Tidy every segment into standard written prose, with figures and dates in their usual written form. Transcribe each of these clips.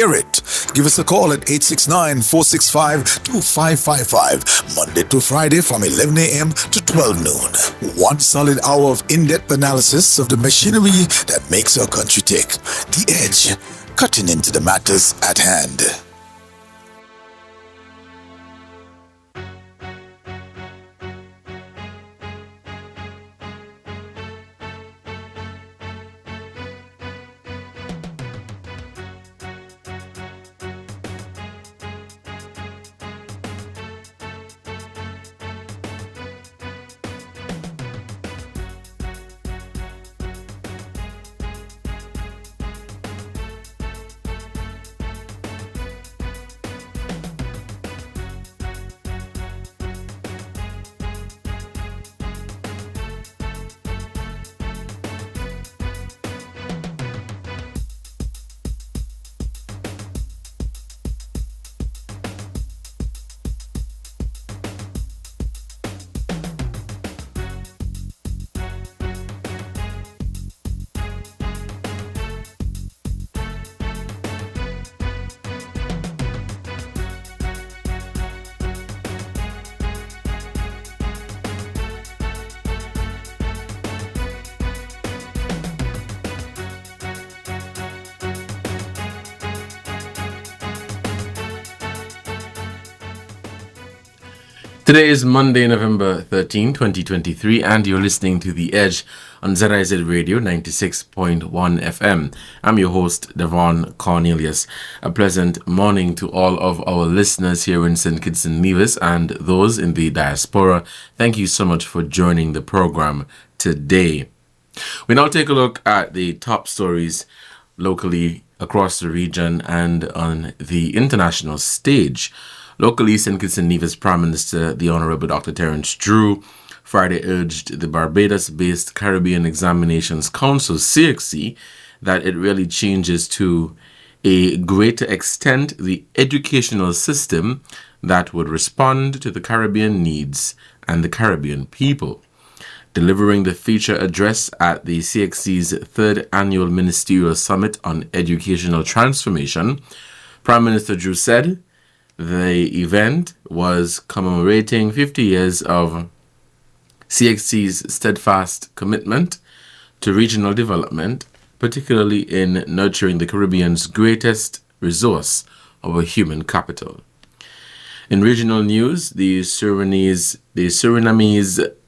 Hear it. Give us a call at 869-465-2555, Monday to Friday from 11 a.m. to 12 noon. One solid hour of in-depth analysis of the machinery that makes our country tick. The Edge, cutting into the matters at hand. Today is Monday, November 13, 2023, and you're listening to The Edge on ZIZ Radio 96.1 FM. I'm your host, Devonne Cornelius. A pleasant morning to all of our listeners here in St. Kitts and Nevis and those in the diaspora. Thank you so much for joining the program today. We now take a look at the top stories locally across the region and on the international stage. Locally, St. Kitts and Nevis Prime Minister, the Honorable Dr. Terence Drew, Friday urged the Barbados-based Caribbean Examinations Council, CXC, that it really changes to a greater extent the educational system that would respond to the Caribbean needs and the Caribbean people. Delivering the feature address at the CXC's third annual Ministerial Summit on Educational Transformation, Prime Minister Drew said, the event was commemorating 50 years of CXC's steadfast commitment to regional development, particularly in nurturing the Caribbean's greatest resource, our human capital. In regional news, the Surinamese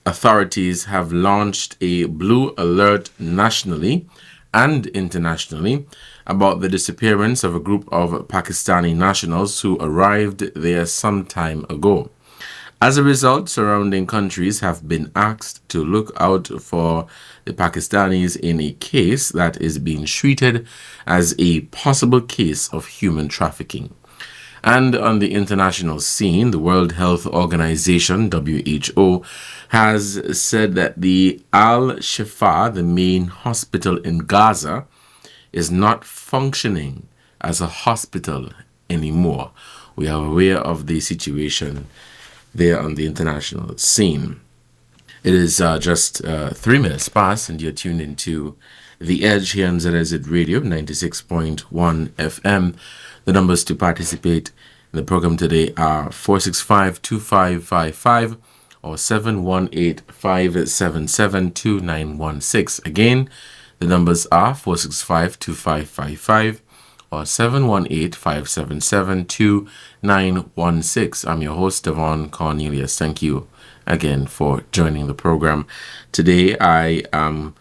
authorities have launched a blue alert nationally and internationally about the disappearance of a group of Pakistani nationals who arrived there some time ago. As a result, surrounding countries have been asked to look out for the Pakistanis in a case that is being treated as a possible case of human trafficking. And on the international scene, the World Health Organization, WHO, has said that the Al-Shifa, the main hospital in Gaza, is not functioning as a hospital anymore. We are aware of the situation there on the international scene. It is just 3 minutes past, and you're tuned into The Edge here on ZIZ Radio 96.1 FM. The numbers to participate in the program today are 465-2555 or 718-577-2916. Again, the numbers are 465-2555 or 718-577-2916. I'm your host, Devonne Cornelius. Thank you again for joining the program. Today, I am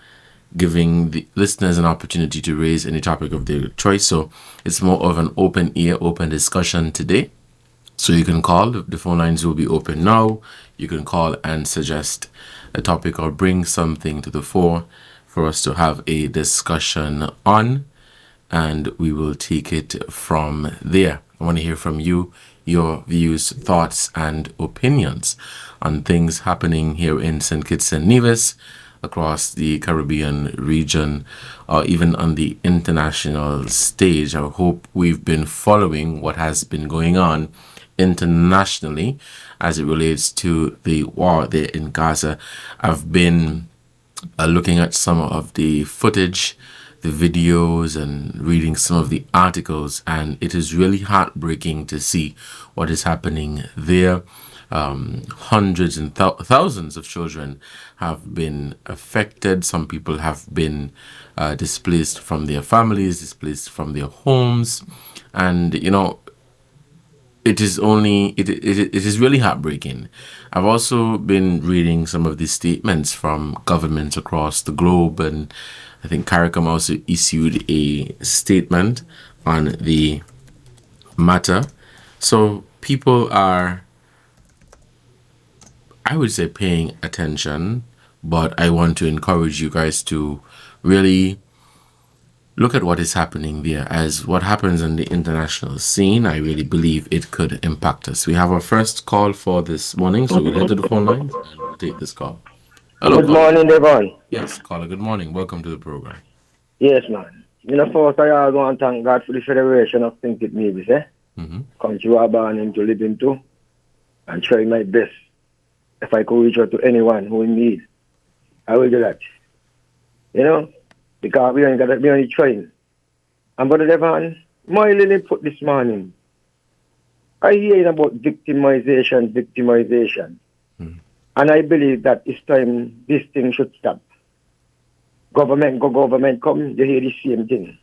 giving the listeners an opportunity to raise any topic of their choice. So it's more of an open ear, open discussion today. So you can call. The phone lines will be open now. You can call and suggest a topic or bring something to the fore for us to have a discussion on, and we will take it from there. I want to hear from you, your views, thoughts, and opinions on things happening here in St. Kitts and Nevis, across the Caribbean region, or even on the international stage. I hope we've been following what has been going on internationally as it relates to the war there in Gaza. I've been looking at some of the footage the videos and reading some of the articles, and it is really heartbreaking to see what is happening there. Hundreds and thousands of children have been affected. Some people have been displaced from their families, displaced from their homes, and it is really heartbreaking. I've also been reading some of the statements from governments across the globe, and I think CARICOM also issued a statement on the matter. So people are, I would say, paying attention, but I want to encourage you guys to really look at what is happening there. As what happens in the international scene, I really believe it could impact us. We have our first call for this morning, so we'll head to the phone lines and we'll take this call. Hello, Good morning, Devonne. Yes, caller, good morning. Welcome to the program. Yes, man. First I want to thank God for the Federation of Think It Maybe, country I born into, live into, and try my best. If I could reach out to anyone who in need, I will do that. Because we only trying. And Brother Devon, my little put this morning, I hear about victimization. And I believe that it's time this thing should stop. Government come, you hear the same thing.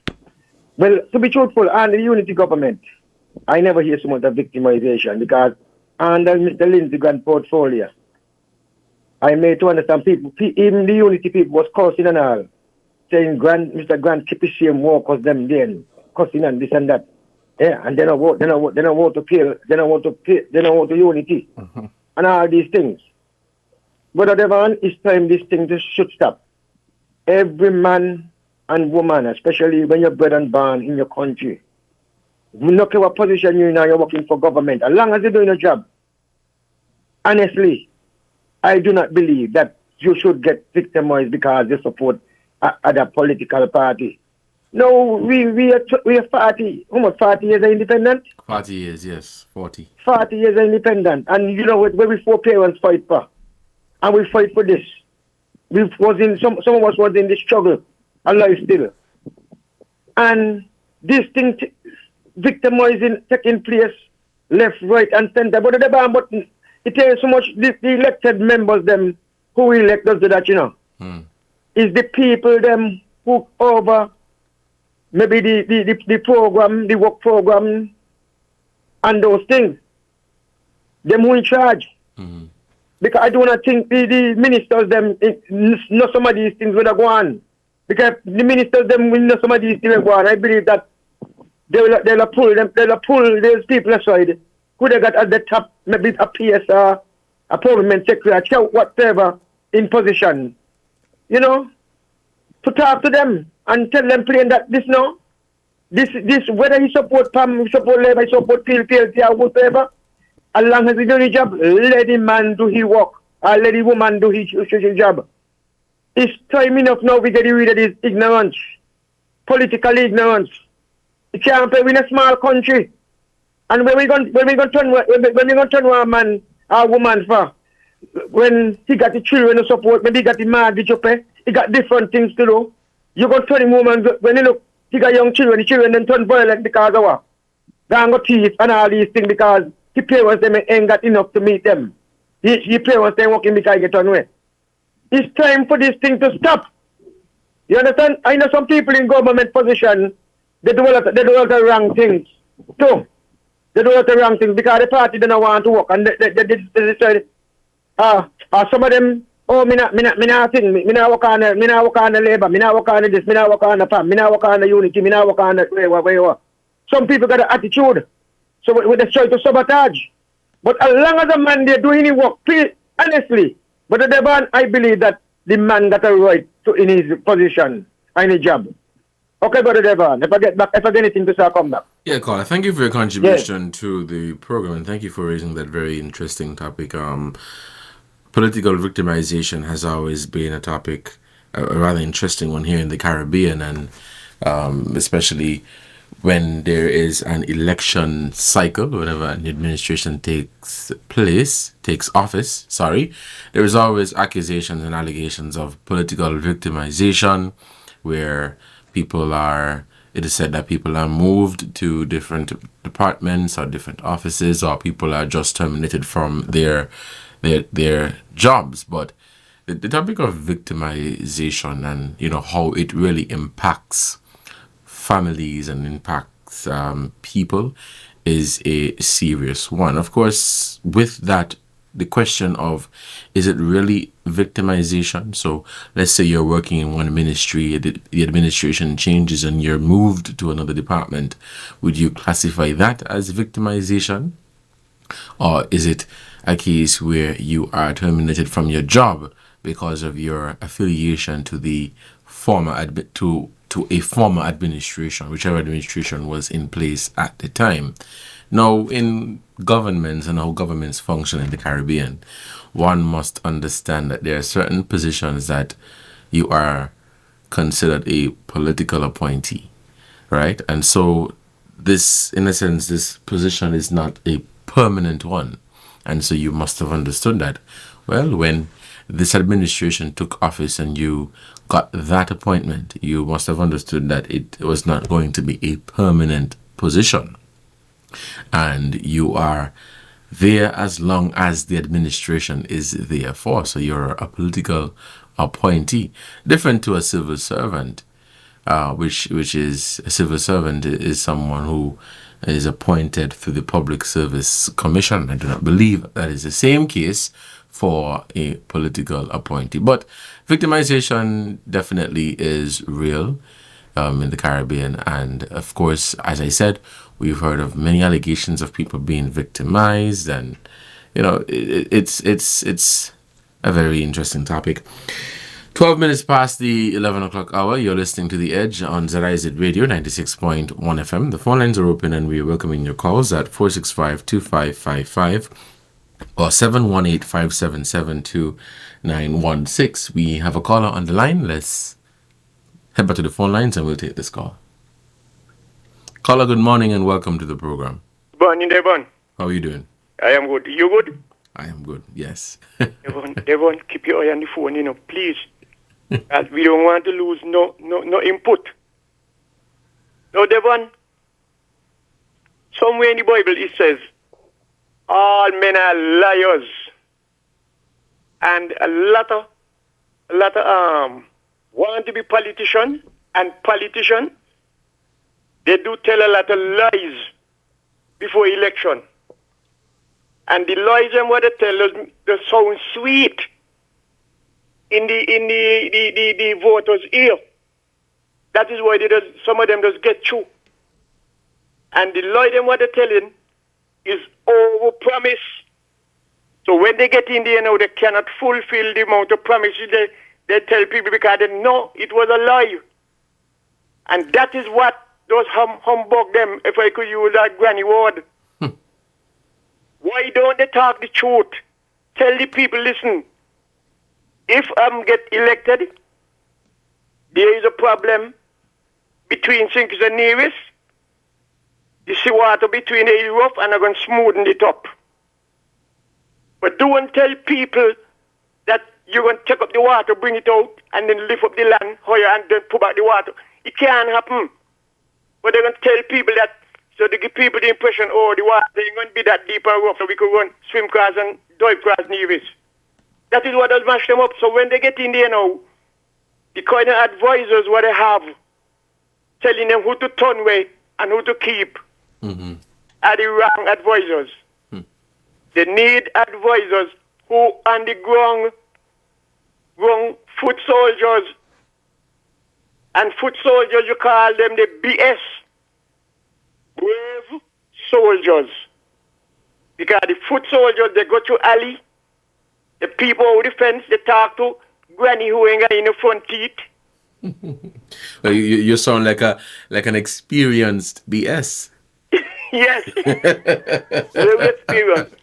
Well, to be truthful, under the unity government, I never hear so much of victimization because under Mr. Lindsey Grant portfolio, I made to understand people, even the unity people was cursing and all, saying Mr. Grant keep the same workers them then, cursing and this and that. Yeah, and then I want to kill, then I want to unity, and all these things. But Devon, it's time this thing just should stop. Every man and woman, especially when you're bred and born in your country, no matter what position you're in, you're working for government, as long as you're doing your job. Honestly, I do not believe that you should get victimized because you support other political party. No, we are 40, almost 40 years of independent. 40 years, yes, 40. 40 years of independent, and where we four parents fight for. And we fight for this. Some of us was in the struggle, alive still. And this thing, victimizing, taking place, left, right, and center. But it tells so much the elected members, them who elect us to that, Is the people, them who over maybe the program, the work program, and those things. Them who in charge. Because I do not think the ministers, them, know some of these things will go on. Because the ministers, them, will know some of these things will go on. I believe that they'll pull those people aside who they got at the top, maybe a PSR, a parliament secretary, whatever, in position. To talk to them and tell them plain that this, whether you support PAM, you support Labour, you support PLP, or whatever, as long as he do his job, let the man do his work, or let the woman do his job. It's time enough now we get rid of this ignorance, political ignorance. It can't play in a small country. And when we going to turn a man or woman for, when he got the children to support, maybe he got the mortgage to pay, he got different things to do. You go turn him woman, when you look, he got young children, the children then turn violent because of what? They got teeth and all these things because the parents them ain't got enough to meet them. The parents they working because they get on way. It's time for this thing to stop. You understand? I know some people in government position, they do a lot of wrong things too. They do a lot of wrong things because the party don't want to work and they decide, some of them, me not work on the Labour, me not work on this, me not work on the PAM, me not work on the unity, me not work on the whatever. Some people got an attitude. So we try to sabotage. But as long as a man they're doing his work, please, honestly, but the man, I believe that the man got a right to in his position and his job. Okay, Brother Devon, if I get anything to say, I'll come back. Yeah, Carla, thank you for your contribution to the program, and thank you for raising that very interesting topic. Political victimization has always been a topic, a rather interesting one here in the Caribbean, and especially when there is an election cycle, whenever an administration takes office, there is always accusations and allegations of political victimization, where it is said that people are moved to different departments or different offices, or people are just terminated from their jobs. But the topic of victimization and how it really impacts families and impacts people is a serious one. Of course, with that, the question of, is it really victimization? So let's say you're working in one ministry, the administration changes and you're moved to another department. Would you classify that as victimization? Or is it a case where you are terminated from your job because of your affiliation to the to a former administration, whichever administration was in place at the time? Now, in governments and how governments function in the Caribbean, one must understand that there are certain positions that you are considered a political appointee, right? And so this, in a sense, this position is not a permanent one. And so you must have understood that, well, when this administration took office and you got that appointment, you must have understood that it was not going to be a permanent position. And you are there as long as the administration is there for. So you're a political appointee, different to a civil servant, which is a civil servant is someone who is appointed through the Public Service Commission. I do not believe that is the same case for a political appointee. But victimization definitely is real in the Caribbean. And of course, as I said, we've heard of many allegations of people being victimized, and it's a very interesting topic. 12 minutes past the 11 o'clock hour, you're listening to The Edge on ZIZ Radio 96.1 FM. The phone lines are open and we're welcoming your calls at 465-2555 or 718-577-2916. We have a caller on the line. Let's head back to the phone lines and we'll take this call. Caller, good morning and welcome to the program. Morning, Devon. How are you doing? I am good. You good? I am good, yes. Devon, keep your eye on the phone, please. We don't want to lose no input. No, Devon. Somewhere in the Bible it says, all men are liars. And a lot of want to be politician, and politician, they do tell a lot of lies before election. And the lies and what they tell us, they sound sweet in the voters' ear. That is why some of them just get through. And the lies and what they're telling is over-promise. So when they get in there now, they cannot fulfill the amount of promises they tell people because they know it was a lie. And that is what those humbug them, if I could use that granny word. Why don't they talk the truth? Tell the people, listen, if I get elected, there is a problem between Sinkers and Nevis. The seawater between the rough and I'm going to smoothen it up. But don't tell people that you're going to take up the water, bring it out, and then lift up the land higher and then put back the water. It can't happen. But they're going to tell people that, so they give people the impression, the water ain't going to be that deep and rough, so we could run swim across and dive across Nevis. That is what does mash them up. So when they get in there now, the kind of advisors what they have, telling them who to turn away and who to keep, are the wrong advisors. They need advisors who on the ground foot soldiers. And foot soldiers, you call them the BS. Brave soldiers. Because the foot soldiers, they go to alley. The people over the fence, they talk to granny who ain't got in the front teeth. Well, you sound like an experienced BS. Yes. Very experienced.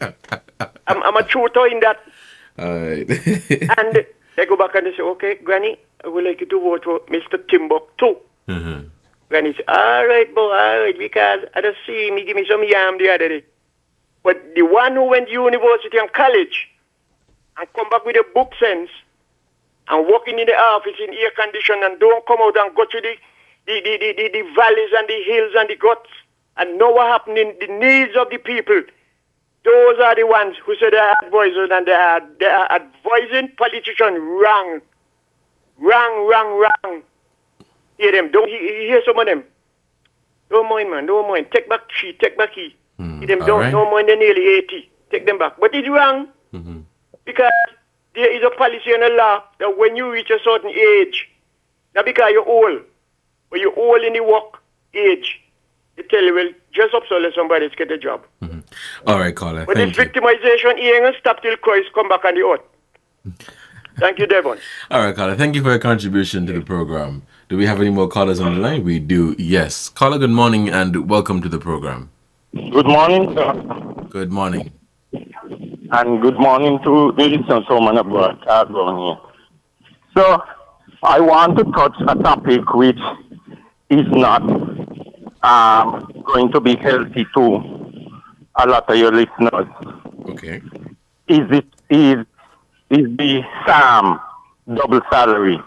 I'm a tutor in that. All right. And they go back and they say, okay, granny, I would like you to vote for Mr. Timbuktu. Granny says, all right, boy, all right, because I just see him, he give me some yam the other day. But the one who went to university and college and come back with a book sense and working in the office in air condition and don't come out and go to the valleys and the hills and the guts and know what happened in the needs of the people. Those are the ones who say they are advisors and they are advising politicians wrong. Hear them. Don't hear some of them. Don't mind, man. Don't mind. Take back key. Hear them. Don't mind. They're nearly 80. Take them back. But it's wrong. Mm-hmm. Because there is a policy and a law that when you reach a certain age, not because you're old, but you're old in the work age, they tell you, well, just up so let somebody else get a job. Mm-hmm. All right, caller. But Thank this you. victimization, he ain't going to stop till Christ come back on the earth. Thank you, Devon. All right, caller. Thank you for your contribution to the program. Do we have any more callers on the line? We do, yes. Caller, good morning and welcome to the program. Good morning, sir. Good morning. And good morning to the listeners from the broadcast down here. So, I want to touch a topic which is not going to be healthy to a lot of your listeners. Okay. Is the SAM double salary.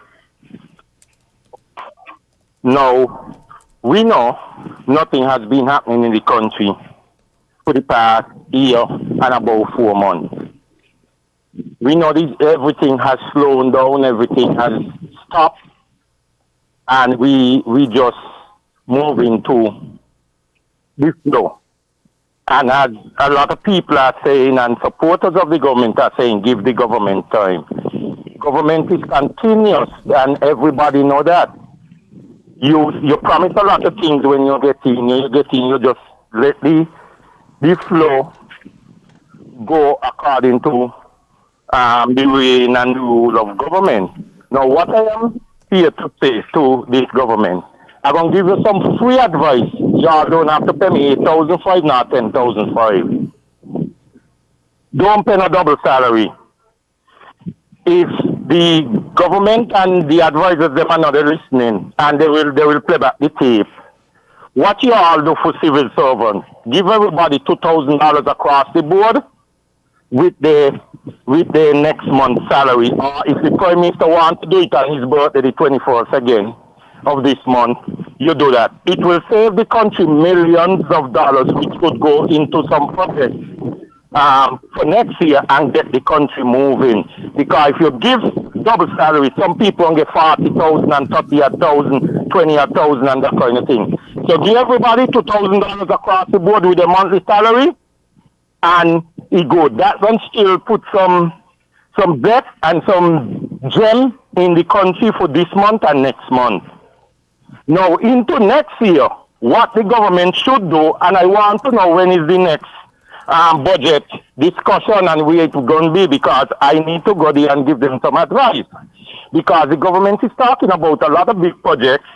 Now, we know nothing has been happening in the country for the past year and about 4 months. We know everything has slowed down, everything has stopped, and we just move into this flow. And as a lot of people are saying, and supporters of the government are saying, give the government time. Government is continuous, and everybody know that. You promise a lot of things when you get in. You just let the flow go according to the reign and the rule of government. Now, what I am here to say to this government, I'm going to give you some free advice. Y'all don't have to pay me $8,500, not $10,500. Don't pay no double salary. If the government and the advisors, them are not listening, and they will play back the tape. What you all do for civil servants, give everybody $2,000 across the board with the next month's salary. Or if the Prime Minister wants to do it on his birthday, the 21st again of this month, you do that. It will save the country millions of dollars, which could go into some projects for next year and get the country moving. Because if you give double salary, some people will get 40,000 and 30,000, 20,000 and that kind of thing. So give everybody $2,000 across the board with a monthly salary, and it good. That one still put some bet and some gem in the country for this month and next month. Now into next year, what the government should do, and I want to know when is the next budget discussion and where it's going to be, because I need to go there and give them some advice. Because the government is talking about a lot of big projects,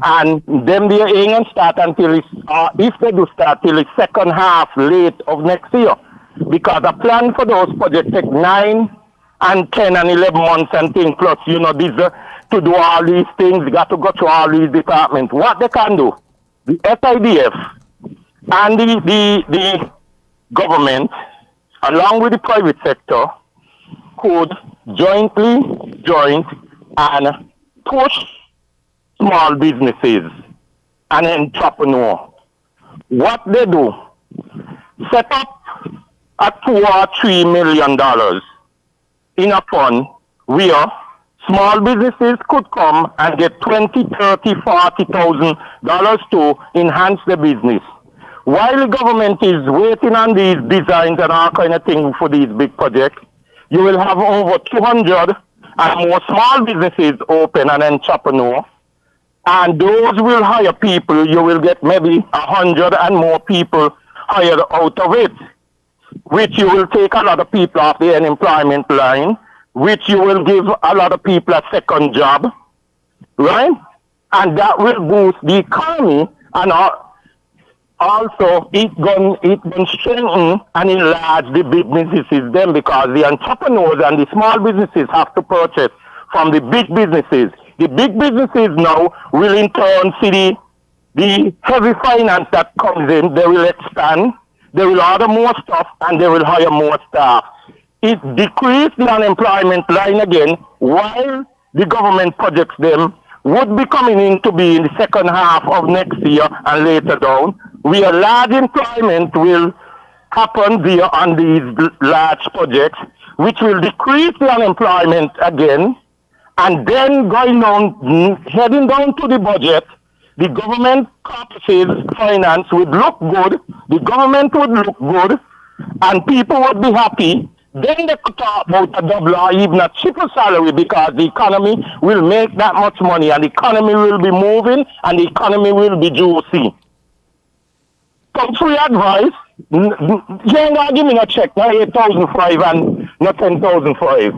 and them they ain't going to start until if they do start till the second half late of next year. Because a plan for those projects take 9 and 10 and 11 months and things, plus, to do all these things, you got to go through all these departments. What they can do, the SIDF and the government, along with the private sector, could join and push small businesses and entrepreneurs. What they do, set up a $2 or $3 million in a fund where small businesses could come and get $20,000, $30,000, $40,000 to enhance the business. While the government is waiting on these designs and all kind of things for these big projects, you will have over 200 and more small businesses open and entrepreneur. And those will hire people. You will get maybe 100 and more people hired out of it, which you will take a lot of people off the unemployment line, which you will give a lot of people a second job, right? And that will boost the economy, and also it going strengthen and enlarge the big businesses then, because the entrepreneurs and the small businesses have to purchase from the big businesses. The big businesses now will in turn see the heavy finance that comes in. They will expand, they will order more stuff, and they will hire more staff. It decreases the unemployment line again, while the government projects them would be coming in to be in the second half of next year and later down, where large employment will happen there on these large projects, which will decrease the unemployment again, and then going down, heading down to the budget, the government corpses finance would look good, the government would look good, and people would be happy. Then they could talk about a double or even a triple salary because the economy will make that much money and the economy will be moving and the economy will be juicy. Come free advice. You ain't gonna give me a check, not 8,005 and not 10,005.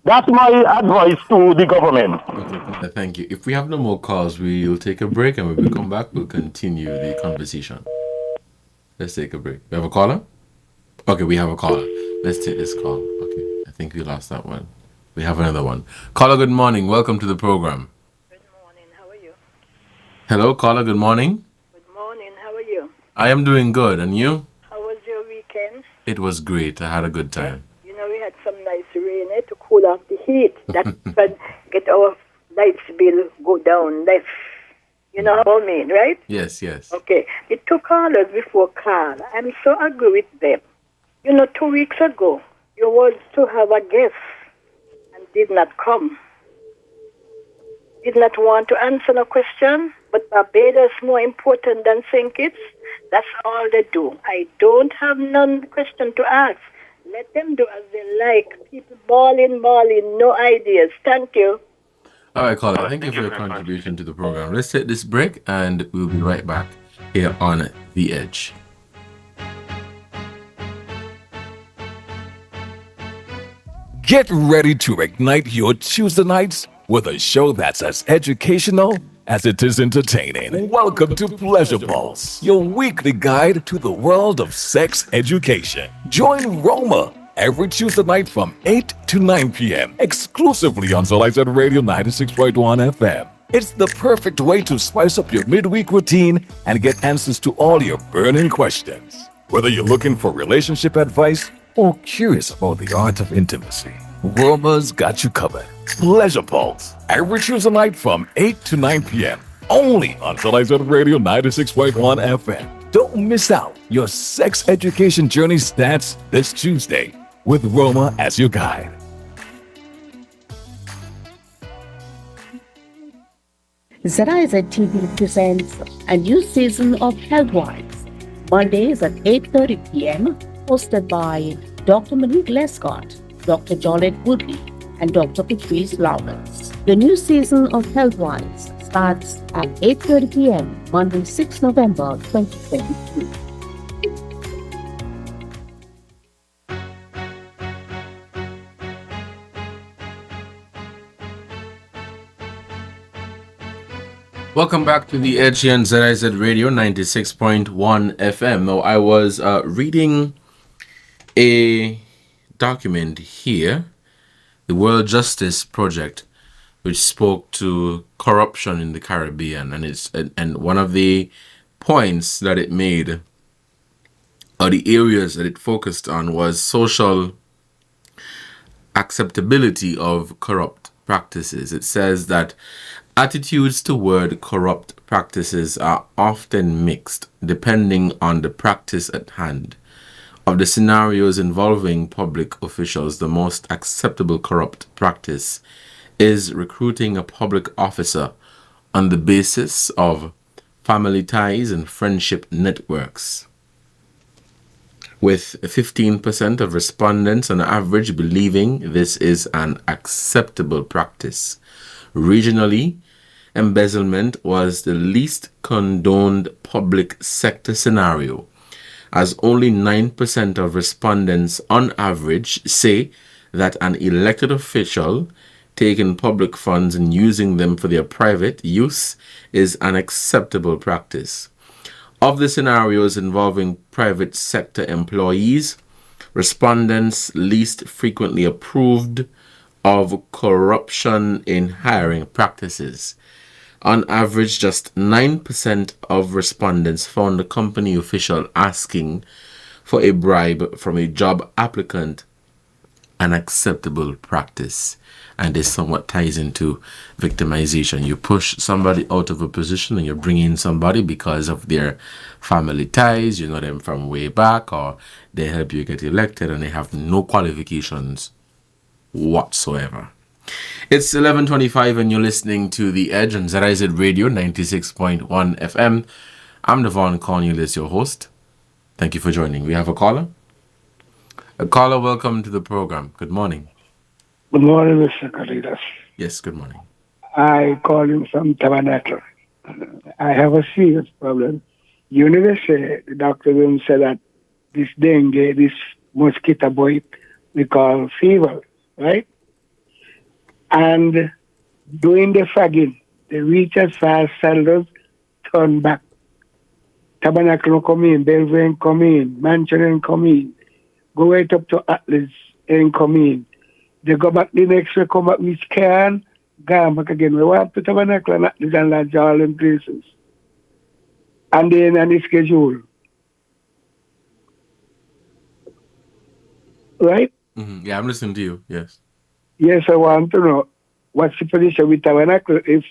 That's my advice to the government. Okay, thank you. If we have no more calls, we'll take a break, and when we come back, we'll continue the conversation. Let's take a break. We have a caller? Okay, we have a caller. Let's take this call. Okay, I think we lost that one. We have another one. Caller, good morning. Welcome to the program. Good morning. How are you? Hello, caller. Good morning. Good morning. How are you? I am doing good. And you? How was your weekend? It was great. I had a good time. You know, we had some nice rain to cool off the heat. That can get our lights bill go down less. You know what I mean, right? Yes, yes. Okay. The two callers before call, I'm so agree with them. You know, 2 weeks ago, you was to have a guest and did not come. Did not want to answer the question, but Barbados more important than St. Kitts. That's all they do. I don't have none question to ask. Let them do as they like. People bawling, no ideas. Thank you. All right, caller. Thank you for your contribution to the program. Let's take this break, and we'll be right back here on The Edge. Get ready to ignite your Tuesday nights with a show that's as educational as it is entertaining. Welcome to Pleasure Pulse, your weekly guide to the world of sex education. Join Roma every Tuesday night from 8 to 9 p.m. exclusively on ZIZ Radio 96.1 FM. It's the perfect way to spice up your midweek routine and get answers to all your burning questions. Whether you're looking for relationship advice or curious about the art of intimacy, Roma's got you covered. Pleasure Pulse, every Tuesday night from 8 to 9 p.m. only on ZIZ Radio 96.1 FM. Don't miss out. Your sex education journey starts this Tuesday with Roma as your guide. ZIZ TV presents a new season of Healthwise, Mondays at 8:30 p.m., hosted by Dr. Monique Lescott, Dr. Jolette Woodley, and Dr. Patrice Lawrence. The new season of Healthwise starts at 8:30 p.m., Monday, 6 November 2023. Welcome back to The Edge here on ZIZ Radio 96.1 FM. Now, I was reading a document here, the World Justice Project, which spoke to corruption in the Caribbean, and one of the points that it made, or the areas that it focused on, was social acceptability of corrupt practices. It says that attitudes toward corrupt practices are often mixed depending on the practice at hand. Of the scenarios involving public officials, the most acceptable corrupt practice is recruiting a public officer on the basis of family ties and friendship networks, with 15% of respondents on average believing this is an acceptable practice. Regionally, embezzlement was the least condoned public sector scenario, as only 9% of respondents on average say that an elected official taking public funds and using them for their private use is an acceptable practice. Of the scenarios involving private sector employees, respondents least frequently approved of corruption in hiring practices. On average, just 9% of respondents found a company official asking for a bribe from a job applicant an acceptable practice. And this somewhat ties into victimization. You push somebody out of a position and you bring in somebody because of their family ties, you know them from way back, or they help you get elected and they have no qualifications whatsoever. It's 11:25 and you're listening to The Edge on ZIZ Radio 96.1 FM. I'm Devonne Cornelius, your host. Thank you for joining. We have a caller. A caller, welcome to the program. Good morning. Good morning, Mr. Cornelius. Yes, good morning. I call you from Tabernacle. I have a serious problem. You never say, the doctor will say that this dengue, this mosquito bite, we call fever, right? And doing the fagging, they reach as far as settlers, turn back. Tabernacle come in, Belvin come in, Manchester come in, go right up to Atlas and come in. They go back the next week, come back with Cairn, go back again. We want to Tabernacle and Atlas and Lodge, all in places. And then on the schedule. Right? Mm-hmm. Yeah, I'm listening to you, yes. Yes, I want to know what's the position with Tabernacle if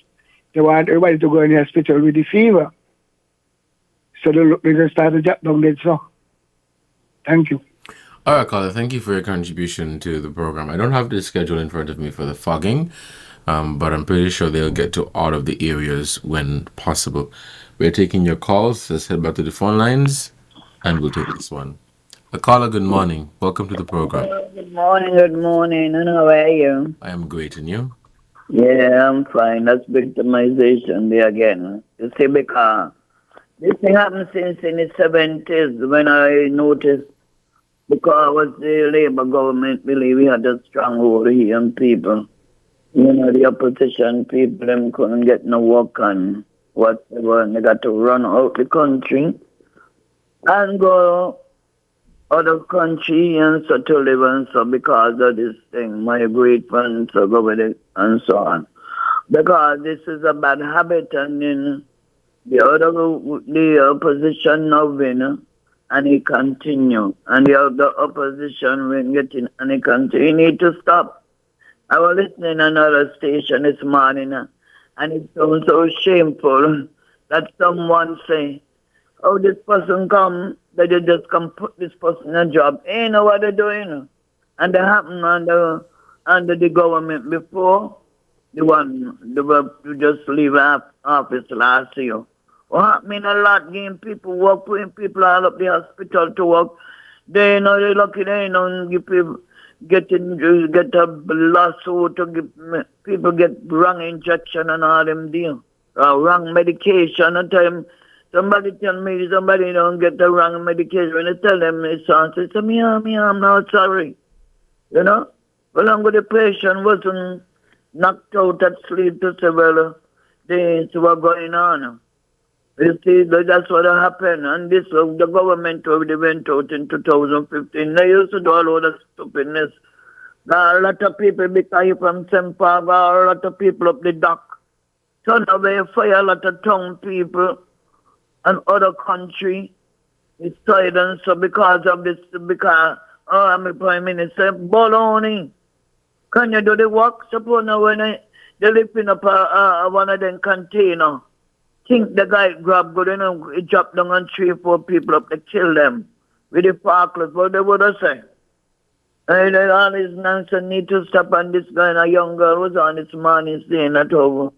they want everybody to go in the hospital with the fever. So they just start to jump down there, so. Thank you. All right, caller, thank you for your contribution to the program. I don't have the schedule in front of me for the fogging, but I'm pretty sure they'll get to all of the areas when possible. We're taking your calls. Let's head back to the phone lines, and we'll take this one. A caller, good morning. Welcome to the program. Good morning, and how are you? I am great, and you? Yeah, I'm fine. That's victimization there again. You see, because this thing happened since in the 70s when I noticed, because the Labour government believe we had a stronghold here on people. You know, the opposition people, them couldn't get no work and whatever, and they got to run out the country and go other country and so to live and so because of this thing, migrate and so go with it and so on. Because this is a bad habit and then the opposition now win and he continue. And the other opposition will get in and he continue. You need to stop. I was listening to another station this morning and it sounds so shameful that someone say, oh, this person come, they just come put this person in a job. They know what they're doing. And that happened under the government before. The one they just leave office last year. What happened a lot, getting people work, putting people all up the hospital to work. They know they're lucky they don't give people get a lawsuit to give people get wrong injection and all them deal. Wrong medication at time. Somebody tell me somebody don't get the wrong medication. When I tell them it's on, they say, me, I'm not sorry. You know? Well, I'm with the patient wasn't knocked out at sleep to say, well, things were going on. You see, that's what happened. And this, the government already went out in 2015. They used to do all of the stupidness. A lot of people, because you're from Sempa, a lot of people up the dock. Turn away, fire a lot of town people and other country. It's silent. So because of this, because, I'm a prime minister, baloney. Can you do the work? Suppose now when they lifting up one of them container. Think the guy grab good and he drop down on 3-4 people up to kill them with the forklift. What they would have said? And all this nonsense need to stop. And this guy, a young girl, was on this morning saying that over.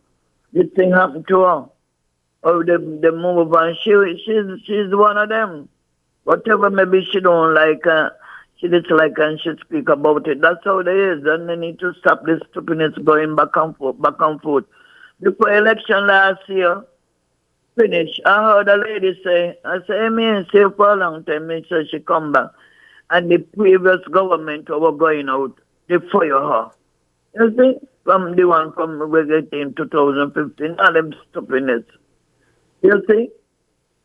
This thing happened to her. Or they move on. She's one of them. Whatever maybe she don't like, she dislike and she speak about it. That's how it is. And they need to stop this stupidness going back and forth, back and forth. Before election last year, finish. I heard a lady say, I say, me say for a long time, me say she come back. And the previous government were going out, they fire her. You see, from the one from 2015, all them stupidness. You see?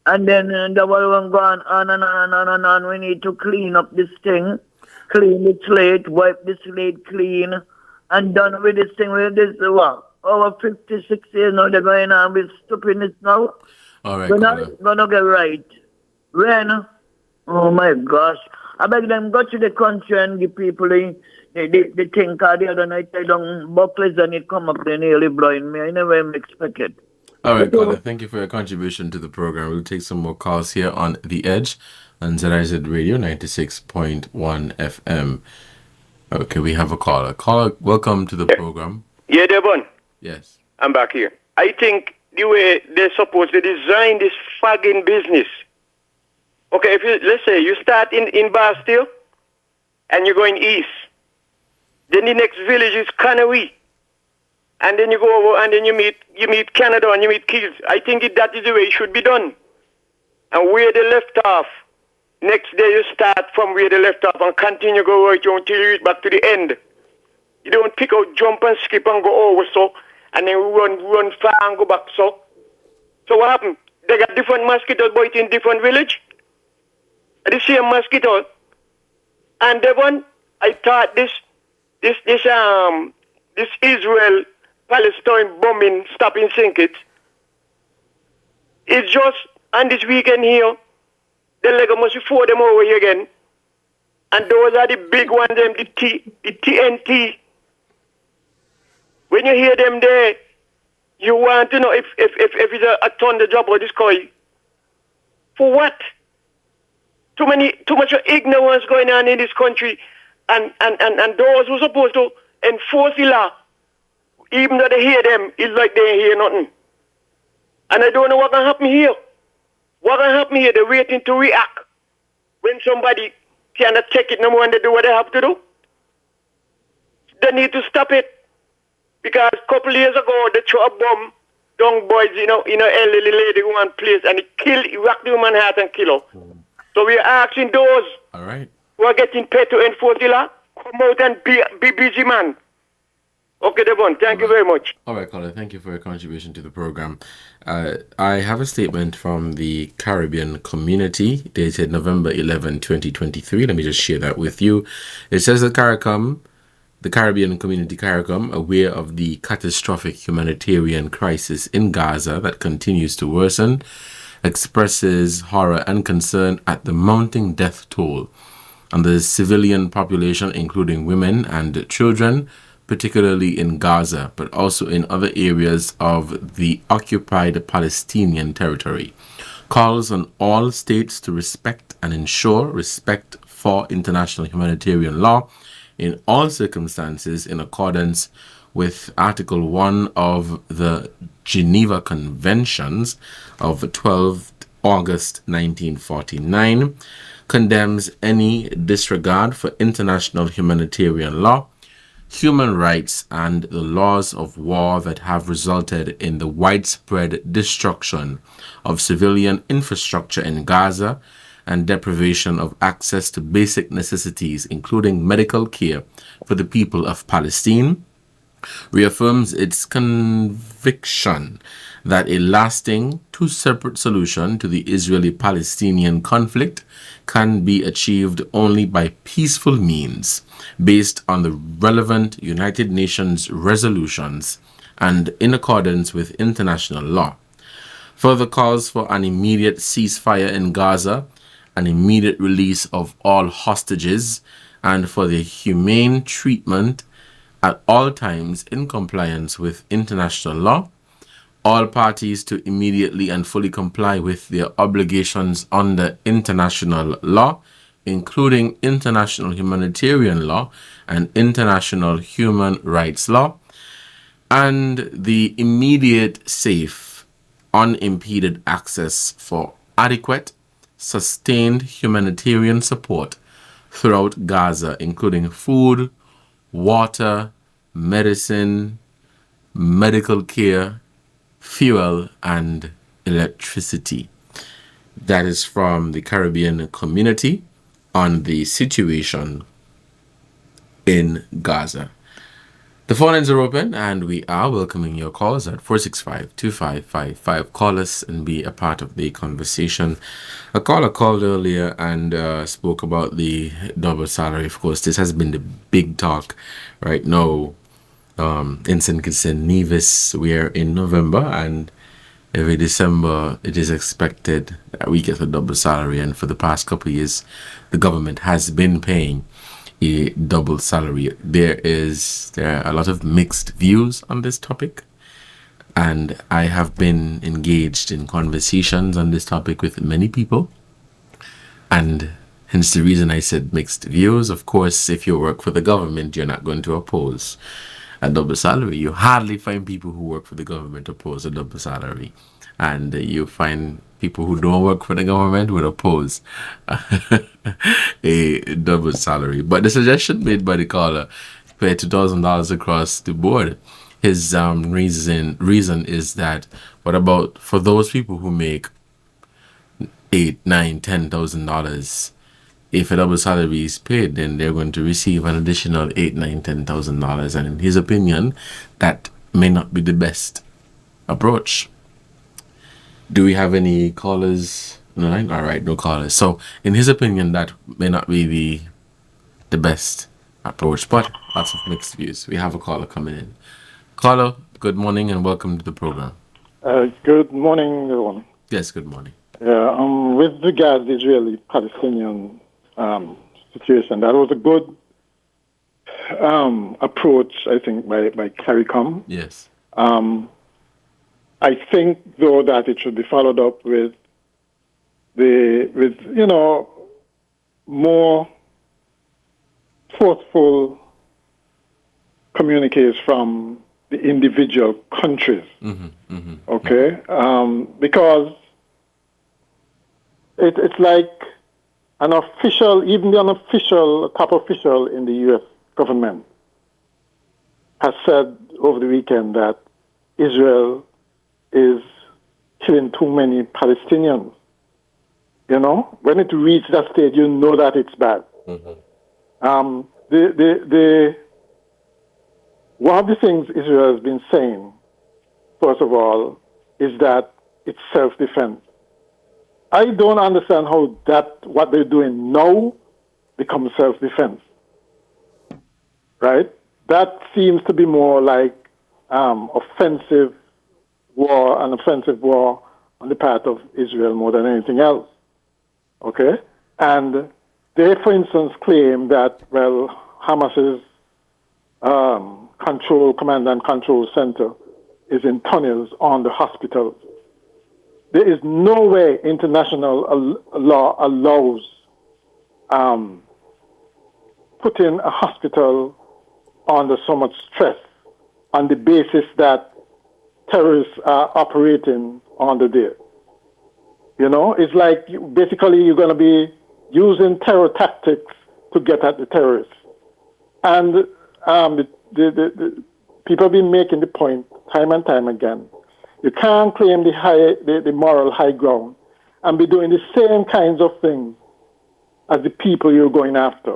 And then the one going on and on and on. We need to clean up this thing, clean the slate, wipe the slate clean, and done with this thing. With this, what? Over 56 years now, they're going on with stupidness now. All right, We're not going to get right. When Oh my gosh. I beg them go to the country and give people the thing, cause the other night I done bucklers and it come up, they nearly blind me. I never even expect it. All right, caller, thank you for your contribution to the program. We'll take some more calls here on The Edge on ZIZ Radio 96.1 FM. Okay, we have a caller. Caller, welcome to the program. Yeah, Devon. Yes. I'm back here. I think the way they're supposed to design this fagging business. Okay, if you, let's say you start in Bastille and you're going east. Then the next village is Canary. And then you go over and then you meet Canada and you meet Keys. I think that is the way it should be done. And where they left off, next day you start from where they left off and continue go right until you reach back to the end. You don't pick out, jump and skip and go over so, and then run far and go back so. So what happened? They got different mosquitoes biting in different village. The same mosquitoes. And Devon, I thought this Israel Palestine bombing stopping sink it. It's just on this weekend here, the Lego must four them over here again. And those are the big ones, them the TNT. When you hear them there, you want to know if it's a thunder drop or the sky. For what? Too much ignorance going on in this country, and those who are supposed to enforce the law, even though they hear them, it's like they ain't hear nothing. And I don't know what can happen here. What can happen here? They're waiting to react when somebody cannot check it no more and they do what they have to do. They need to stop it. Because a couple years ago, they threw a bomb, young boys, elderly lady who went place, and he whacked the woman's heart and kill her. So we are asking those who are getting paid to enforce the law, come out and be busy, man. Okay, Devon, thank you very much. All right, caller, thank you for your contribution to the program. I have a statement from the Caribbean community dated November 11, 2023. Let me just share that with you. It says that the Caribbean community CARICOM, aware of the catastrophic humanitarian crisis in Gaza that continues to worsen, expresses horror and concern at the mounting death toll on the civilian population, including women and children, particularly in Gaza, but also in other areas of the occupied Palestinian territory. Calls on all states to respect and ensure respect for international humanitarian law in all circumstances in accordance with Article 1 of the Geneva Conventions of 12 August 1949, condemns any disregard for international humanitarian law, human rights, and the laws of war that have resulted in the widespread destruction of civilian infrastructure in Gaza and deprivation of access to basic necessities, including medical care for the people of Palestine, reaffirms its conviction that a lasting two-separate solution to the Israeli-Palestinian conflict can be achieved only by peaceful means, based on the relevant United Nations resolutions and in accordance with international law. Further calls for an immediate ceasefire in Gaza, an immediate release of all hostages, and for the humane treatment at all times in compliance with international law, all parties to immediately and fully comply with their obligations under international law, including international humanitarian law and international human rights law, and the immediate, safe, unimpeded access for adequate, sustained humanitarian support throughout Gaza, including food, water, medicine, medical care, fuel, and electricity. That is from the Caribbean community on the situation in Gaza. The phone lines are open and we are welcoming your calls at 465-2555. Call us and be a part of the conversation. A caller called earlier and spoke about the double salary. Of course, this has been the big talk right now in St. Kitts and Nevis. We are in November and every December it is expected that we get a double salary, and for the past couple of years, the government has been paying a double salary. There are a lot of mixed views on this topic, and I have been engaged in conversations on this topic with many people, and hence the reason I said mixed views. Of course, if you work for the government, you're not going to oppose a double salary. You hardly find people who work for the government oppose a double salary, and you find people who don't work for the government would oppose a double salary. But the suggestion made by the caller, pay $2,000 across the board, his reason is that, what about for those people who make $8,000, $9,000, $10,000? If a double salary is paid, then they're going to receive an additional $8,000, $9,000, $10,000. And in his opinion, that may not be the best approach. Do we have any callers on the line? All right, no callers. So in his opinion, that may not be the best approach, but lots of mixed views. We have a caller coming in. Caller, good morning and welcome to the program. Good morning, everyone. Yes, good morning. With regard to the Israeli-Palestinian situation, that was a good approach, I think, by CARICOM. Yes. I think, though, that it should be followed up with more forceful communiques from the individual countries. Okay, because it's like an official, even the unofficial top official in the U.S. government has said over the weekend that Israel is killing too many Palestinians. You know, when it reaches that stage, you know that it's bad. One of the things Israel has been saying, first of all, is that it's self-defense. I don't understand how what they're doing now becomes self-defense. Right? That seems to be more like an offensive war on the part of Israel more than anything else. Okay? And they, for instance, claim that, well, Hamas's command and control center is in tunnels on the hospitals. There is no way international law allows putting a hospital under so much stress on the basis that terrorists are operating on the day. You know, it's like basically you're going to be using terror tactics to get at the terrorists. And the people have been making the point time and time again. You can't claim the moral high ground and be doing the same kinds of things as the people you're going after.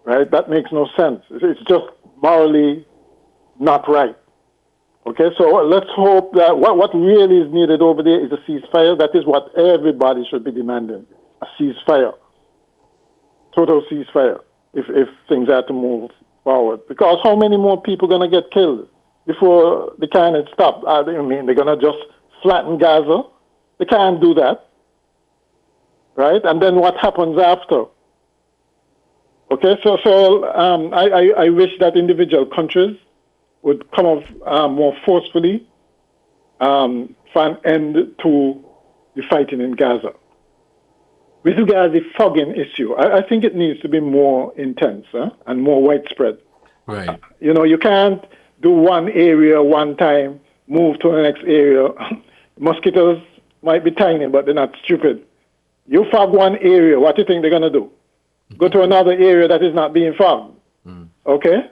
Right? That makes no sense. It's just morally not right. Okay, so let's hope that what really is needed over there is a ceasefire. That is what everybody should be demanding, a ceasefire, total ceasefire, if things are to move forward. Because how many more people are going to get killed before they can't stop? I mean, they're going to just flatten Gaza? They can't do that, right? And then what happens after? Okay, so I wish that individual countries would come up more forcefully for an end to the fighting in Gaza. With regard to the fogging issue, I think it needs to be more intense and more widespread. Right. You know, you can't do one area one time, move to the next area. Mosquitoes might be tiny, but they're not stupid. You fog one area, what do you think they're going to do? Go to another area that is not being fogged. Okay?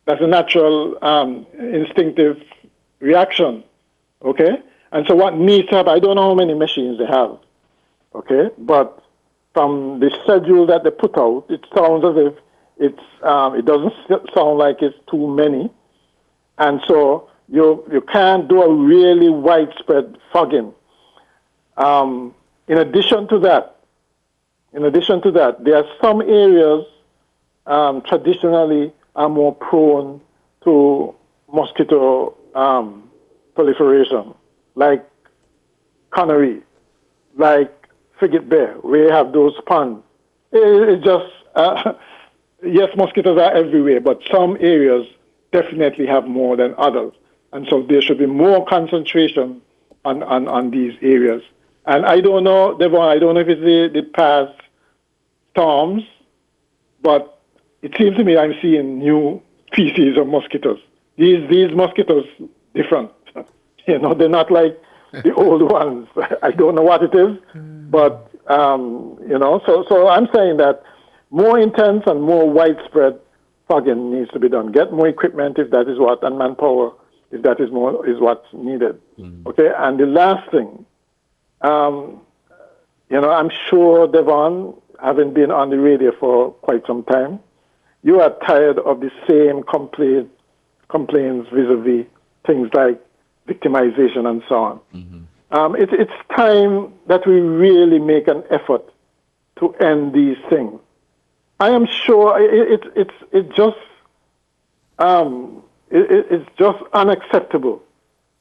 That's a natural, instinctive reaction, okay? And so what needs to happen, I don't know how many machines they have, okay? But from the schedule that they put out, it sounds as if it doesn't sound like it's too many. And so you can't do a really widespread fogging. In addition to that, there are some areas traditionally are more prone to mosquito proliferation. like Connery, like Frigate Bay, where you have those ponds. It's just, yes, mosquitoes are everywhere, but some areas definitely have more than others. And so there should be more concentration on these areas. And I don't know, Devon, I don't know if it's the past storms, but it seems to me I'm seeing new species of mosquitoes. These mosquitoes different. You know, they're not like the old ones. I don't know what it is, but you know, so I'm saying that more intense and more widespread fogging needs to be done. Get more equipment if that is what, and manpower if that is what's needed. Okay, and the last thing, you know, I'm sure, Devon, having been on the radio for quite some time, you are tired of the same complaints vis-a-vis things like victimization and so on. It's time that we really make an effort to end these things. I am sure it's just unacceptable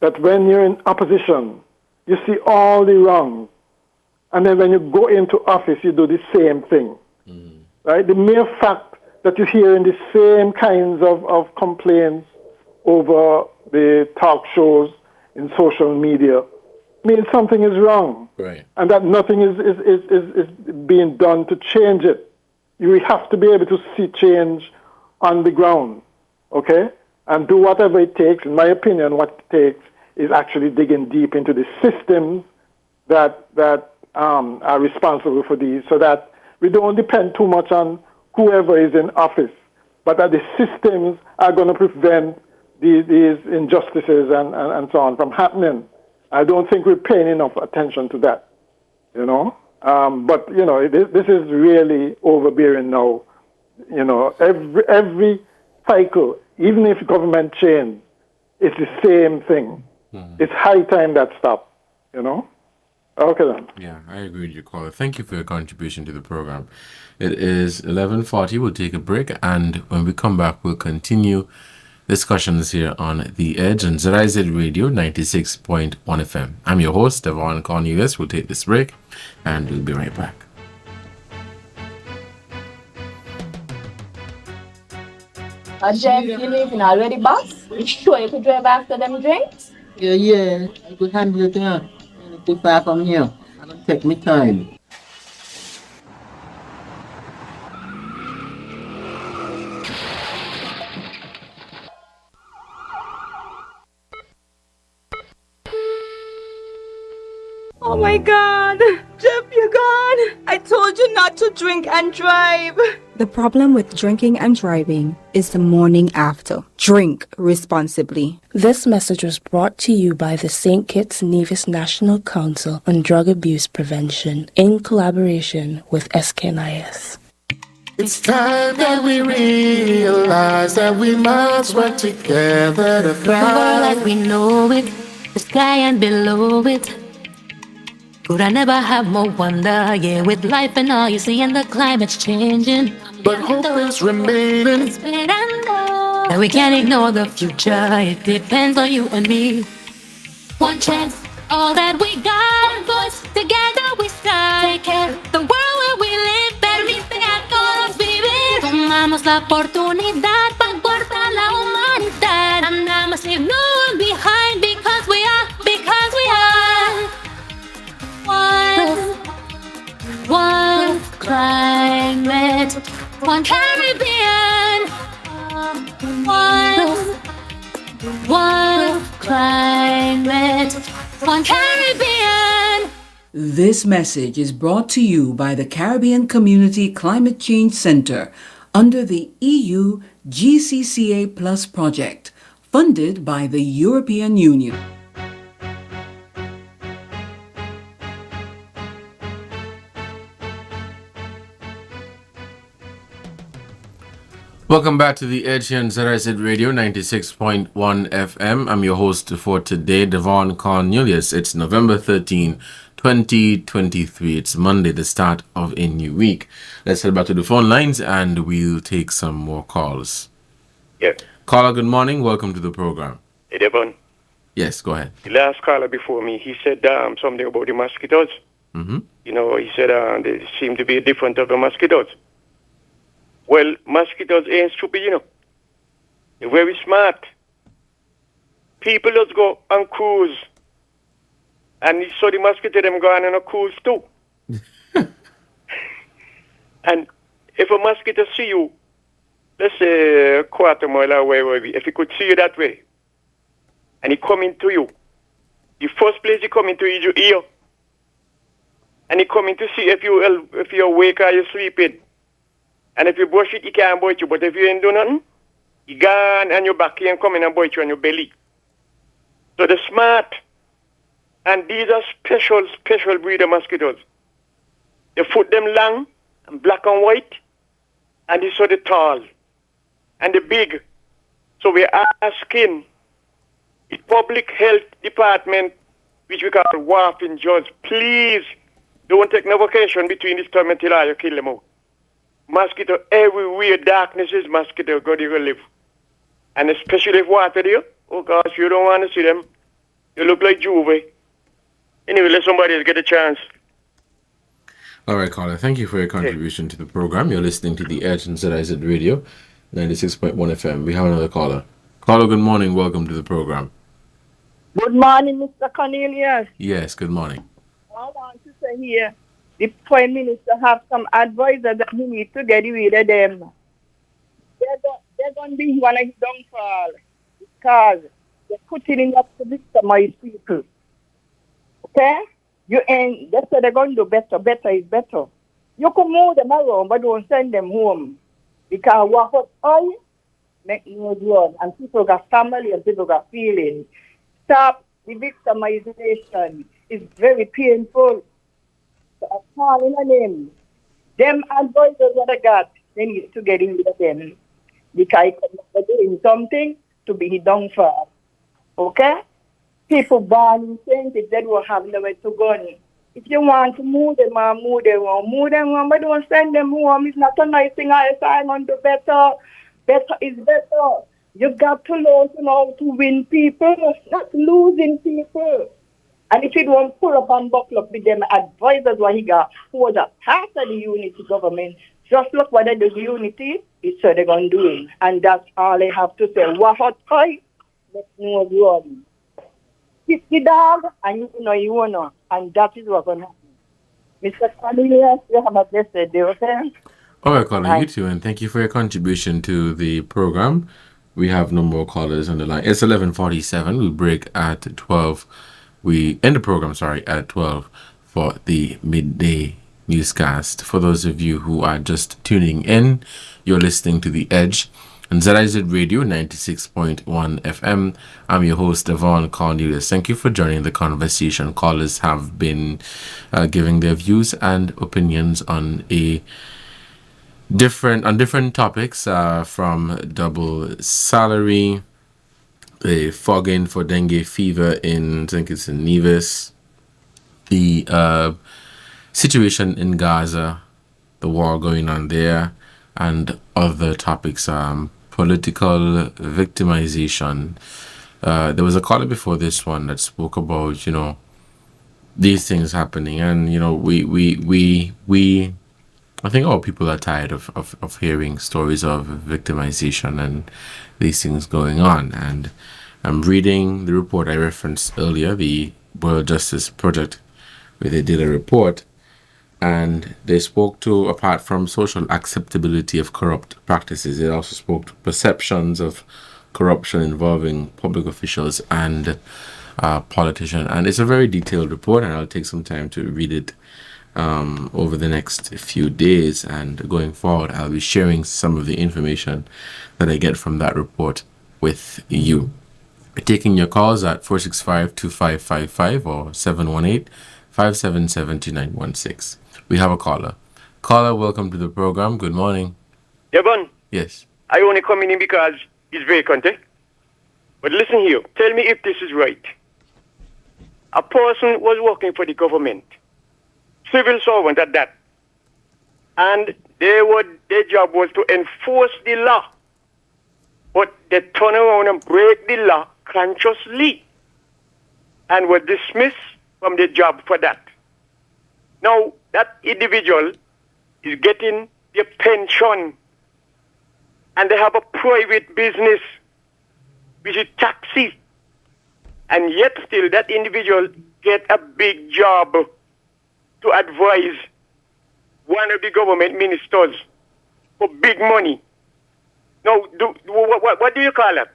that when you're in opposition, you see all the wrongs, and then when you go into office, you do the same thing. Right? The mere fact that you're hearing the same kinds of complaints over the talk shows in social media means something is wrong. Right. And that nothing is being done to change it. You have to be able to see change on the ground, okay? And do whatever it takes. In my opinion, what it takes is actually digging deep into the systems that are responsible for these, so that we don't depend too much on whoever is in office, but that the systems are going to prevent these injustices and so on from happening. I don't think we're paying enough attention to that, you know. But, you know, this is really overbearing now. You know, every cycle, even if government change, it's the same thing. It's high time that stopped, you know. Okay then. Yeah, I agree with your caller. Thank you for your contribution to the program. It is 11:40. We'll take a break, and when we come back, we'll continue discussions here on The Edge on ZIZ Radio 96.1 FM. I'm your host, Devonne Cornelius. We'll take this break, and we'll be right back. Jeff, you leaving already, boss? You sure you could drive after them drinks? Yeah, I could handle it now. If I come here, I'm going to take my time. Oh my God! Jeff, you're gone! I told you not to drink and drive! The problem with drinking and driving is the morning after. Drink responsibly. This message was brought to you by the St. Kitts Nevis National Council on Drug Abuse Prevention in collaboration with SKNIS. It's time that we realize that we must work together to thrive. Like we know it, the sky and below it. Could I never have more wonder? Yeah, with life and all you see, and the climate's changing. But hope is remaining. And we can't ignore the future. It depends on you and me. One chance, all that we got. Voice together we strive. Take care of the world where we live. Permite a todos vivir. Tomamos la oportunidad para cortar la humanidad. And I must leave no one behind because we are. One climate, one Caribbean. One climate, one Caribbean. This message is brought to you by the Caribbean Community Climate Change Center under the EU GCCA Plus project, funded by the European Union. Welcome back to The Edge here on ZIZ Radio 96.1 FM. I'm your host for today, Devonne Cornelius. It's November 13, 2023. It's Monday, the start of a new week. Let's head back to the phone lines and we'll take some more calls. Yes. Caller, good morning. Welcome to the program. Hey, Devon. Yes, go ahead. The last caller before me, he said something about the mosquitoes. Mm-hmm. You know, he said they seem to be different of the mosquitoes. Well, mosquitoes ain't stupid, you know. They're very smart. People just go on cruise. And so the mosquito them go on a cruise too. And if a mosquito see you, let's say a quarter mile away, if he could see you that way, and he come into you, the first place he come into is your ear. And he come in to see if you're awake or you're sleeping. And if you brush it, he can't bite you. But if you ain't do nothing, he gone and your back he ain't coming and bite you on your belly. So they're smart. And these are special breed of mosquitoes. They foot them long and black and white. And they so the tall. And the big. So we are asking the public health department, which we call WAF in George, please don't take no vacation between this time until you kill them out. Mosquito everywhere, darkness is mosquito, God you will live. And especially if water there, oh gosh, you don't want to see them. You look like Juve. Anyway, let somebody else get a chance. All right, caller. Thank you for your contribution to the program. You're listening to The Edge on ZIZ Radio, 96.1 FM. We have another caller. Caller, good morning. Welcome to the program. Good morning, Mr. Cornelius. Yes, good morning. I want to say here, the Prime Minister have some advisors that he needs to get rid of them. They're going to be one of his downfall because they're putting it up to victimize people. Okay? They say they're going to do better. Better is better. You can move them around, but don't send them home. Because what hurt oil make no blood. And people got family and people got feelings. Stop the victimization. It's very painful. So I'm calling a name. Them advisors that I got, they need to get rid of them. Because they're doing something to be downfall. Okay? People born in things if they don't have nowhere to go. If you want to move them on, move them on, but don't send them home. It's not a nice thing. I want to do better. Better is better. You got to learn to know to win people, not losing people. And if you don't pull up and buckle up with them advisors what he got, who was a part of the unity government, just look what they do the unity, it's what they're going to do. And that's all they have to say. What hot toy? Let's know run. Kick the dog, and you know you want to. And that is what's going to happen. Mr. Cornelius, you have a blessed day, okay? All right, caller, you too, and thank you for your contribution to the program. We have no more callers on the line. It's 11:47. We break at 12. We end the program, at 12 for the midday newscast. For those of you who are just tuning in, you're listening to The Edge on ZIZ Radio 96.1 FM. I'm your host, Devonne Cornelius. Thank you for joining the conversation. Callers have been giving their views and opinions on different topics, from double salary, the fogging for dengue fever in, I think it's in Nevis, the situation in Gaza, the war going on there, and other topics, political victimization. There was a caller before this one that spoke about, these things happening, and, we I think all people are tired of hearing stories of victimization and these things going on. And I'm reading the report I referenced earlier, the World Justice Project, where they did a report, and they spoke to, apart from social acceptability of corrupt practices, they also spoke to perceptions of corruption involving public officials and politicians. And it's a very detailed report, and I'll take some time to read it over the next few days, and going forward I'll be sharing some of the information that I get from that report with you. Taking your calls at 465-2555 or 718-577-2916. We have a caller. Caller, welcome to the program. Good morning. Devon? Yes. I only come in because it's vacant, eh? But listen here, tell me if this is right. A person was working for the government, civil servant at that, and their job was to enforce the law, but they turn around and break the law consciously. and were dismissed from their job for that. Now, that individual is getting their pension, and they have a private business, which is taxi. And yet still that individual get a big job to advise one of the government ministers for big money. Now, what do you call that?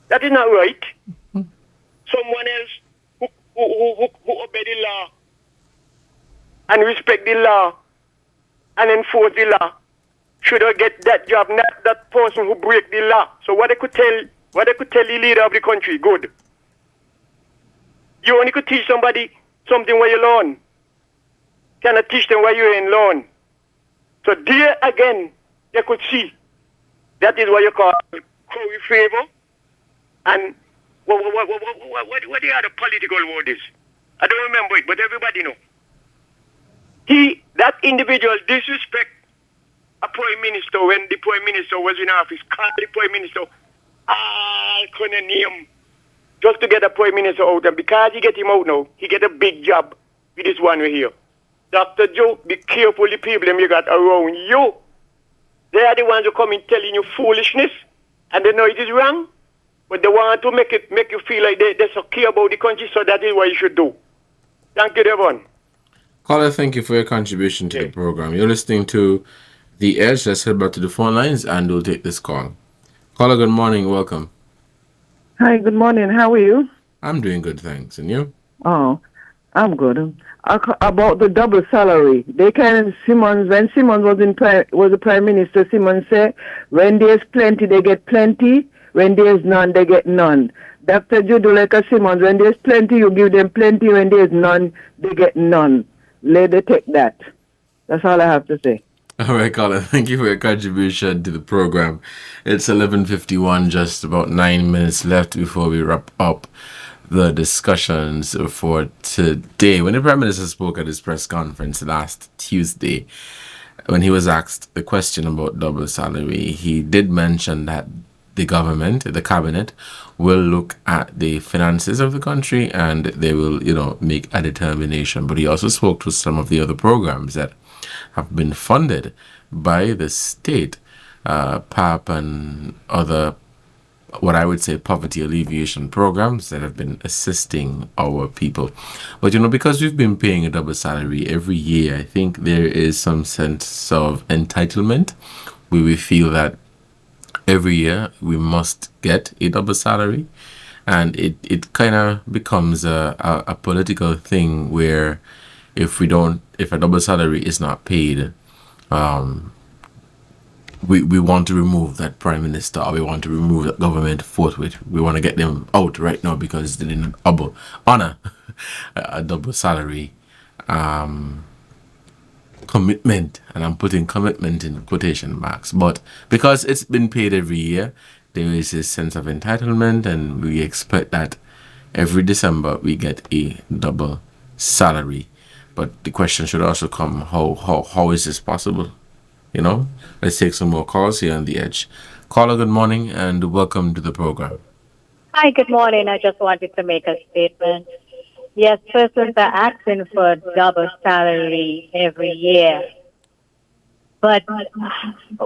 That is not right. Someone else who obey the law and respect the law and enforce the law should get that job, not that person who break the law. So what they could tell the leader of the country, good. You only could teach somebody something where you learn. Cannot teach them where you ain't learn. So there again, they could see that is what you call Crowley favor. And what the other political word is? I don't remember it, but everybody know. That individual disrespect a prime minister when the prime minister was in office, called the prime minister all kind of name just to get the prime minister out. And because he get him out now, he get a big job with this one right here. Dr. Joe, be careful the people you got around you. They are the ones who come in telling you foolishness, and they know it is wrong, but they want to make you feel like they're so care about the country, so that is what you should do. Thank you, Devon. Caller, thank you for your contribution to the program. You're listening to The Edge. Let's head back to the phone lines and we'll take this call. Caller, good morning. Welcome. Hi, good morning. How are you? I'm doing good, thanks. And you? Oh, I'm good. About the double salary, when Simmons was the prime minister, Simmons said, when there's plenty, they get plenty. When there's none, they get none. Dr. Judo like a Simmons, when there's plenty, you give them plenty. When there's none, they get none. Let them take that. That's all I have to say. All right, caller. Thank you for your contribution to the program. It's 11:51, just about 9 minutes left before we wrap up the discussions for today. When the Prime Minister spoke at his press conference last Tuesday, when he was asked the question about double salary, he did mention that the government, the cabinet, will look at the finances of the country and they will, make a determination. But he also spoke to some of the other programs that have been funded by the state, PAP and other, what I would say, poverty alleviation programs that have been assisting our people. But, because we've been paying a double salary every year, I think there is some sense of entitlement where we feel that every year we must get a double salary. And it kind of becomes a political thing where if a double salary is not paid, we want to remove that prime minister, or we want to remove that government forthwith. We want to get them out right now because they didn't honor a double salary commitment, and I'm putting commitment in quotation marks. But because it's been paid every year, there is a sense of entitlement, and we expect that every December we get a double salary. But the question should also come, how is this possible? Let's take some more calls here on The Edge. Caller, good morning and welcome to the program. Hi, good morning. I just wanted to make a statement. Yes, persons are asking for double salary every year. But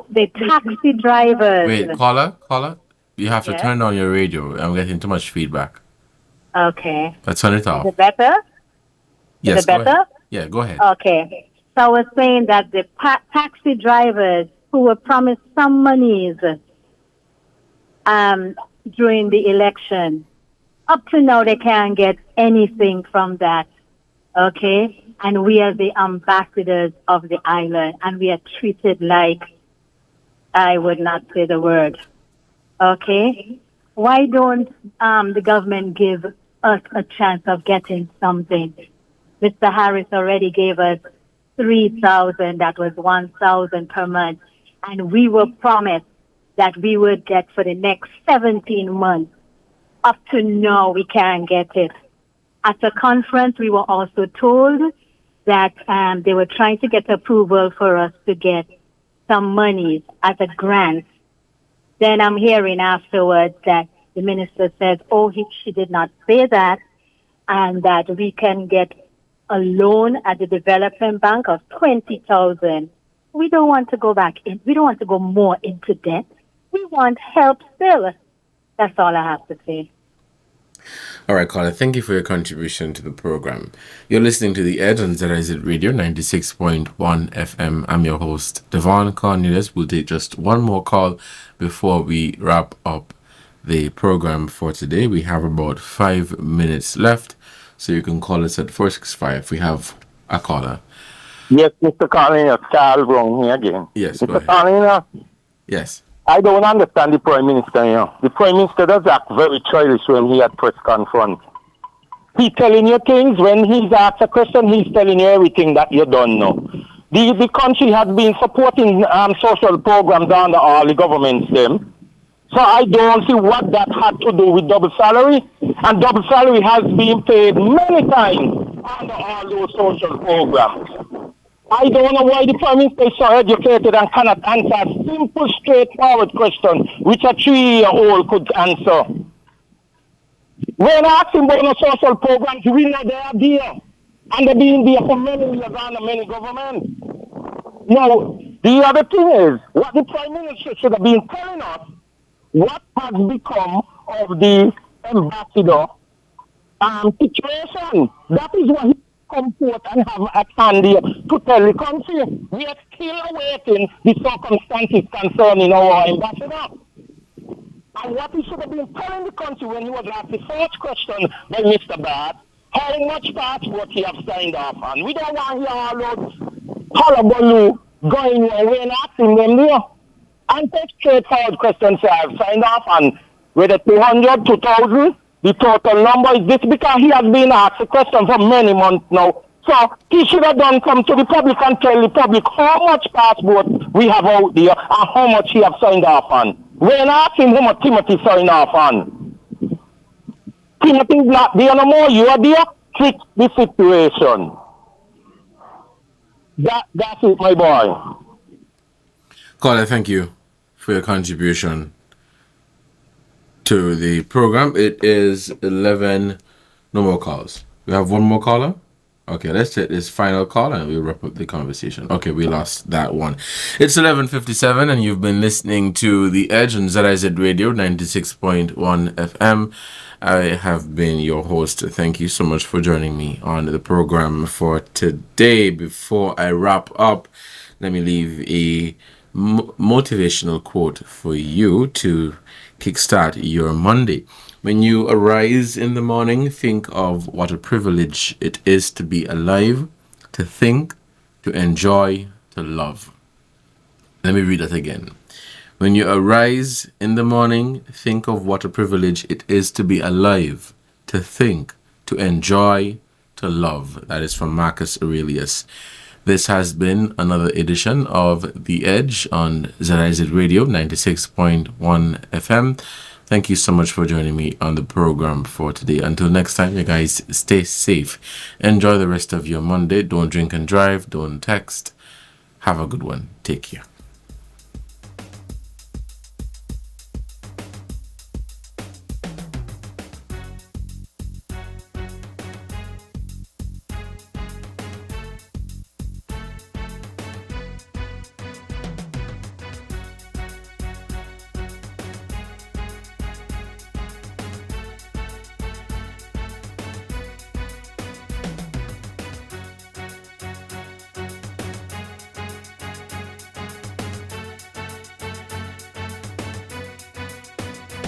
the taxi drivers... Wait, caller, you have to turn on your radio. I'm getting too much feedback. Okay. Let's turn it off. Is it better? Yes, Is it better? Go ahead. Yeah, go ahead. Okay. So I was saying that the taxi drivers who were promised some monies during the election, up to now they can't get anything from that. Okay? And we are the ambassadors of the island, and we are treated like, I would not say the word. Okay? Why don't the government give us a chance of getting something? Mr. Harris already gave us 3,000, that was 1,000 per month. And we were promised that we would get for the next 17 months. Up to now, we can't get it. At the conference, we were also told that they were trying to get approval for us to get some monies as a grant. Then I'm hearing afterwards that the minister says, oh, she did not say that, and that we can get a loan at the development bank of 20,000. We don't want to go back in. We don't want to go more into debt. We want help still. That's all I have to say. All right, caller, thank you for your contribution to the program. You're listening to The Edge on ZIZ Radio 96.1 FM. I'm your host, Devonne Cornelius. We'll take just one more call before we wrap up the program for today. We have about 5 minutes left, so you can call us at 465. We have a caller. Yes, Mr. Cornelius, Charles Brown here again. Yes, Mr. go ahead. Cornelius, yes. I don't understand the Prime Minister, you know. The Prime Minister does act very childish when he had press conference. He's telling you things. When he's asked a question, he's telling you everything that you don't know. The country has been supporting social programs under all the governments, them. So I don't see what that had to do with double salary. And double salary has been paid many times under all those social programs. I don't know why the Prime Minister is so educated and cannot answer a simple, straightforward question which a 3-year-old could answer. When asking about the social programs, we know they are there. And they've been there for many years under many governments. Now, the other thing is, what the Prime Minister should have been telling us, what has become of the ambassador situation. That is what he come forth and have at hand here to tell the country. We are still awaiting the circumstances concerning our ambassador. And what he should have been telling the country when he was asked the first question by Mr. Bad, how much passport he have signed off on. We don't want to hear all those hullabaloo going away and asking them there. And take straightforward questions I have signed off on whether 200, 2,000, the total number is this, because he has been asked a question for many months now. So he should have done come to the public and tell the public how much passport we have out there and how much he have signed off on. We're not asking how much Timothy signed off on. Timothy's not there no more. You are there. Fix the situation. That's it, my boy. Caller, thank you for your contribution to the program. It is 11. No more calls. We have one more caller. Okay, let's take this final call and we'll wrap up the conversation. Okay, we lost that one. It's 11:57 and you've been listening to The Edge on ZIZ Radio 96.1 FM. I have been your host. Thank you so much for joining me on the program for today. Before I wrap up, let me leave a motivational quote for you to kickstart your Monday. When you arise in the morning, think of what a privilege it is to be alive, to think, to enjoy, to love. Let me read that again. When you arise in the morning, think of what a privilege it is to be alive, to think, to enjoy, to love. That is from Marcus Aurelius. This has been another edition of The Edge on ZIZ Radio 96.1 FM. Thank you so much for joining me on the program for today. Until next time, you guys stay safe. Enjoy the rest of your Monday. Don't drink and drive. Don't text. Have a good one. Take care.